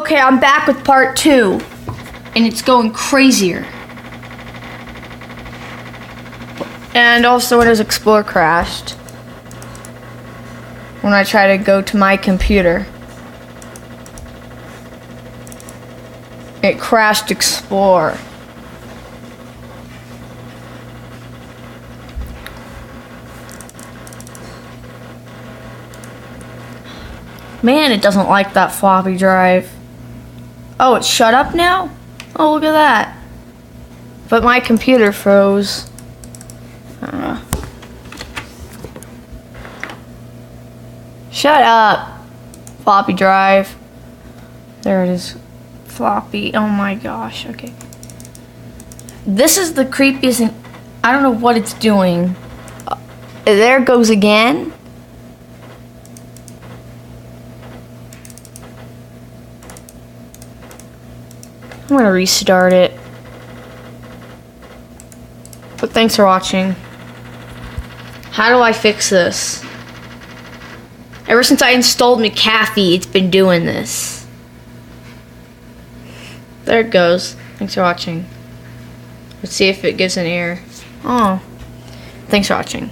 Okay, I'm back with part 2. And it's going crazier. And also Windows Explorer crashed when I try to go to my computer. It crashed Explorer. Man, it doesn't like that floppy drive. Oh, it's shut up now? Oh, look at that. But my computer froze. Shut up, floppy drive. There it is. Floppy. Oh my gosh. Okay. This is the creepiest thing. I don't know what it's doing. There it goes again. I'm gonna restart it. But thanks for watching. How do I fix this? Ever since I installed McAfee, it's been doing this. There it goes. Thanks for watching. Let's see if it gives an error. Oh. Thanks for watching.